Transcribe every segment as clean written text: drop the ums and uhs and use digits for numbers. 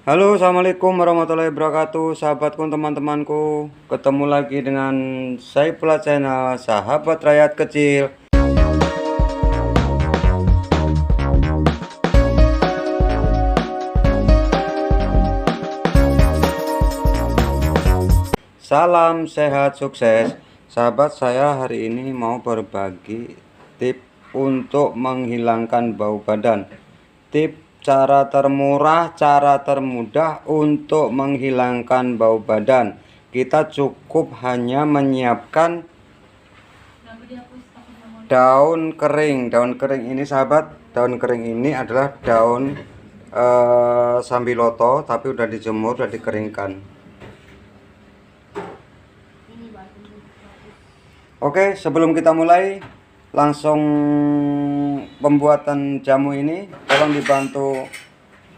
Halo, assalamualaikum warahmatullahi wabarakatuh, sahabatku, teman-temanku. Ketemu lagi dengan Saifullah Channel, sahabat rakyat kecil. Salam sehat sukses. Sahabat, saya hari ini mau berbagi tip untuk menghilangkan bau badan. Tip cara termurah, cara termudah untuk menghilangkan bau badan. Kita cukup hanya menyiapkan daun kering. Daun kering ini, sahabat, daun kering ini adalah daun sambiloto, tapi udah dijemur, udah dikeringkan. Oke, sebelum kita mulai langsung pembuatan jamu ini, tolong dibantu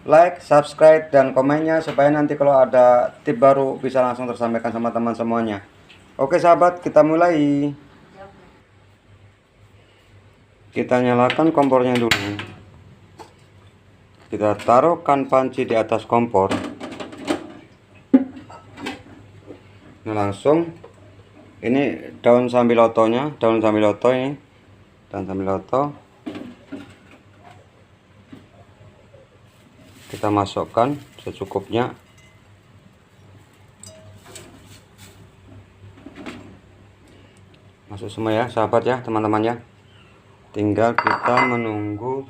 like, subscribe, dan komennya supaya nanti kalau ada tip baru bisa langsung tersampaikan sama teman semuanya. Oke sahabat, kita mulai. Kita nyalakan kompornya dulu. Kita taruhkan panci di atas kompor. Nah, langsung ini daun sambilotonya, daun sambiloto ini, daun sambiloto kita masukkan secukupnya. Masuk semua ya sahabat ya, teman-teman ya. Tinggal kita menunggu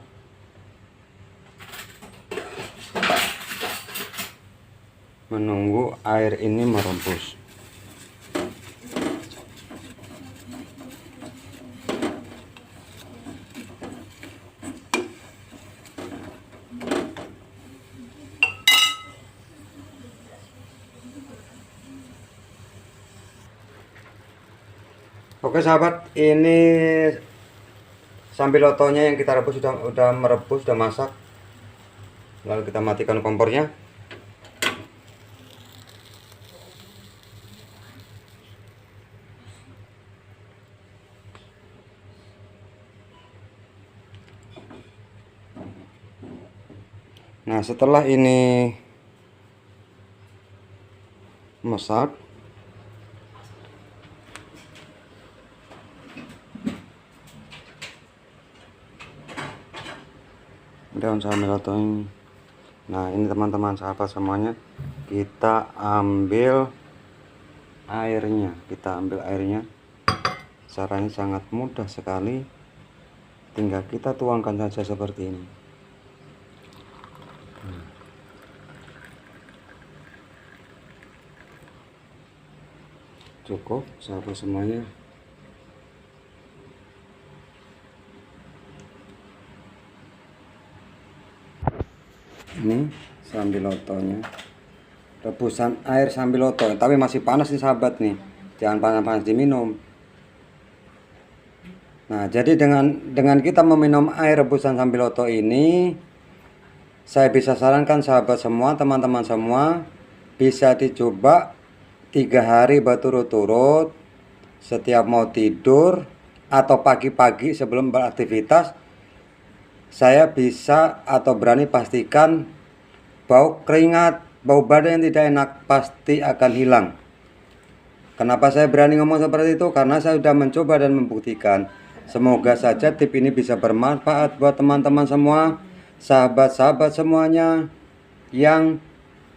air ini merebus. Oke sahabat, ini sambilotonya yang kita rebus sudah merebus, sudah masak. Lalu kita matikan kompornya. Nah, setelah ini masak, daun sambiloto ini. Nah, ini teman-teman sahabat semuanya, kita ambil airnya. Caranya sangat mudah sekali, tinggal kita tuangkan saja seperti ini. Cukup sahabat semuanya. Ini sambilotonya, rebusan air sambiloto, tapi masih panas nih sahabat nih, jangan panas-panas diminum. Nah, jadi dengan kita meminum air rebusan sambiloto ini, saya bisa sarankan sahabat semua, teman-teman semua, bisa dicoba 3 hari berturut-turut, setiap mau tidur atau pagi-pagi sebelum beraktivitas. Saya bisa atau berani pastikan bau keringat, bau badan yang tidak enak pasti akan hilang. Kenapa saya berani ngomong seperti itu? Karena saya sudah mencoba dan membuktikan. Semoga saja tip ini bisa bermanfaat buat teman-teman semua, sahabat-sahabat semuanya yang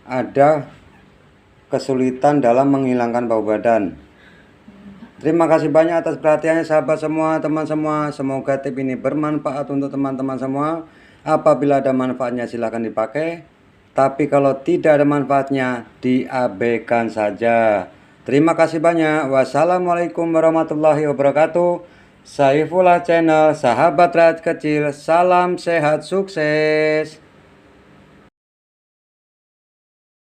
ada kesulitan dalam menghilangkan bau badan. Terima kasih banyak atas perhatiannya sahabat semua, teman semua. Semoga tip ini bermanfaat untuk teman-teman semua. Apabila ada manfaatnya silahkan dipakai, tapi kalau tidak ada manfaatnya diabaikan saja. Terima kasih banyak. Wassalamualaikum warahmatullahi wabarakatuh. Saifullah Channel, sahabat rakyat kecil. Salam sehat sukses.